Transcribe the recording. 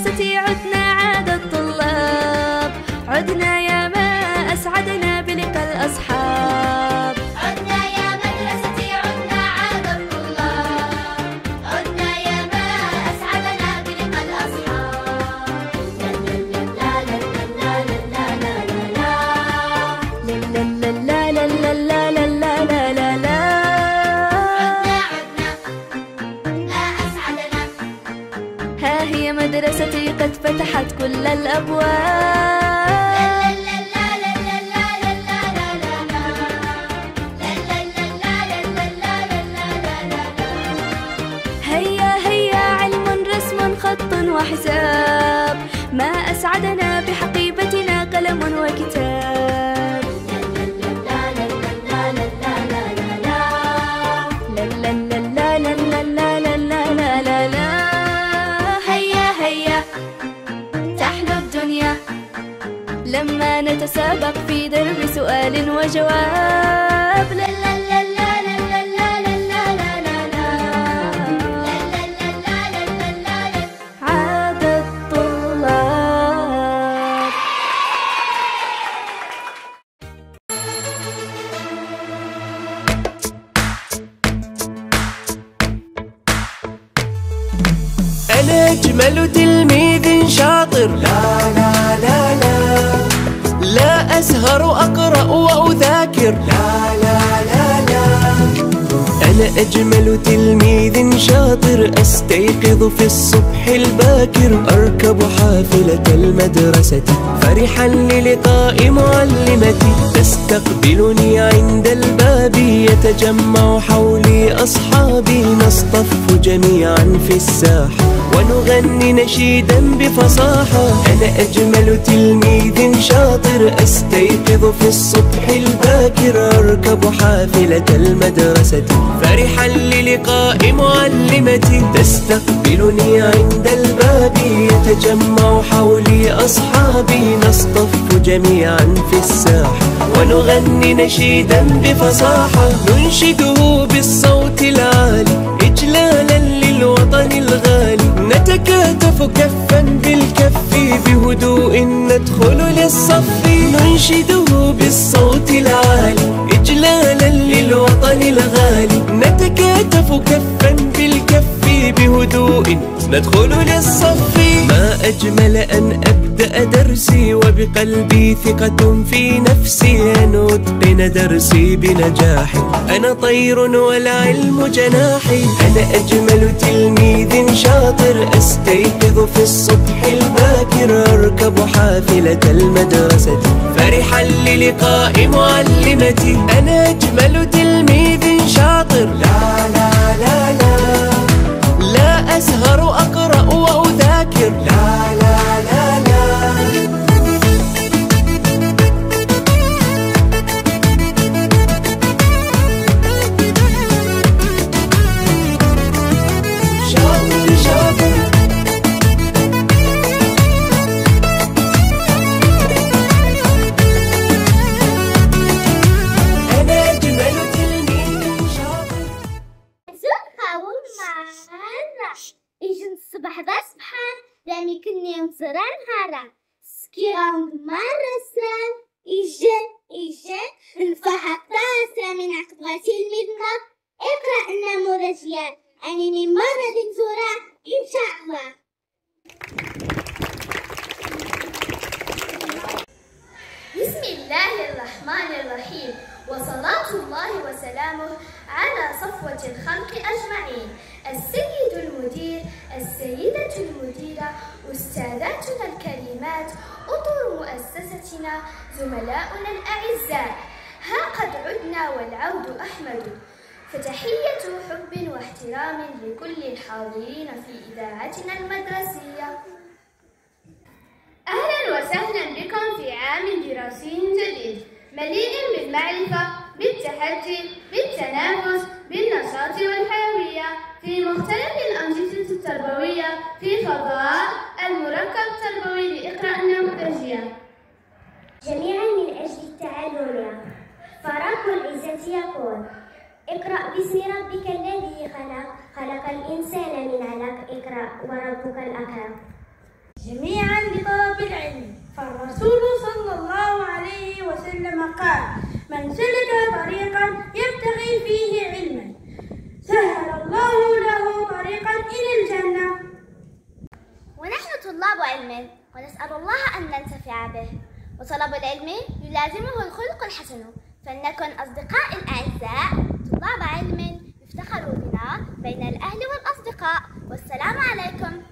المدرسة عدنا عاد الطلاب، عدنا يا ما أسعدنا بلقاء الأصحاب. عدنا يا مدرستي عدنا عاد الطلاب، عدنا يا ما أسعدنا بلقاء الأصحاب. لا لا لا لا لا لا لا لا لا لا لا لا لا. ها هي مدرستي قد فتحت كل الأبواب. هيا هيا علم رسم خط وحساب، ما أسعدنا بحقيبتنا قلم وكتاب. لما نتسابق في درب سؤال وجواب. لا لا لا لا لا لا لا لا لا لا. عاد الطلاب. أنا أجمل تلميذ شاطر، لا لا لا لا لا أسهر أقرأ وأذاكر، لا لا لا لا. أنا أجمل تلميذ شاطر، أستيقظ في الصبح الباكر، أركب حافلة المدرسة فرحا للقاء معلمتي، تستقبلني عند الباب، يتجمع حولي أصحابي، نصطف جميعا في الساحة ونغني نشيدا بفصاحة. أنا أجمل تلميذ شاطر، أستيقظ في الصبح الباكر، أركب حافلة المدرسة فرحا للقاء معلمتي، تستقبلني عند الباب، يتجمع حولي أصحابي، نصطف جميعا في الساحة ونغني نشيدا بفصاحة، ننشده بالصوت العالي إجلالا للوطن الغالي، نتكاتف كفا بالكف بهدوء ندخل للصف، ننشده بالصوت العالي إجلالا للوطن الغالي، نتكاتف كفا بالكف بهدوء ندخل للصف. ما أجمل أن أبدأ درسي وبقلبي ثقة في نفسي، أن أتقن درسي بنجاح، أنا طير والعلم جناحي. أنا أجمل تلميذ شاطر، أستيقظ في الصبح الباكر، أركب حافلة المدرسة فرحا للقاء معلمتي. أنا أجمل تلميذ شاطر، لا لا لا لا لا أسهر أقرأ وأذاكر، لا لا لا لا. شاطر شاطر. أنا أجمل تلميذ شاطر. إجن الصبح بصبحان راني كني مزرع نهارا سكيران مرة سلام إجن نفحق راسا من عقبها تلميذنا اقرأ النموذجيات أنني مرة زورا إن شاء الله. بسم الله الرحمن الرحيم، وصلاة الله وسلامه على صفوة الخلق أجمعين، السيد المدير، السيدة المديرة، أستاذاتنا الكريمات، أطر مؤسستنا، زملاؤنا الأعزاء، ها قد عدنا والعود أحمد، فتحية حب واحترام لكل الحاضرين في إذاعتنا المدرسية. أهلا وسهلا بكم في عام دراسي جديد مليء بالمعرفة، بالتحدي، بالتنافس، بالنشاط والحيوية في مختلف الأنشطة التربوية في فضاء المركب التربوي لإقرأ النموذجية. جميعا من أجل التعلم، فرب العزة يقول: اقرأ باسم ربك الذي خلق، خلق الإنسان من علق، اقرأ وربك الأكرم. جميعا لطلب العلم، فالرسول صلى الله عليه وسلم قال: من سلك طريقا يبتغي فيه علما سهل الله له طريقا إلى الجنة. ونحن طلاب علم ونسأل الله أن ننتفع به، وطلب العلم يلازمه الخلق الحسن، فلنكن أصدقاء الأعزاء طلاب علم يفتخر بنا بين الأهل والأصدقاء. والسلام عليكم.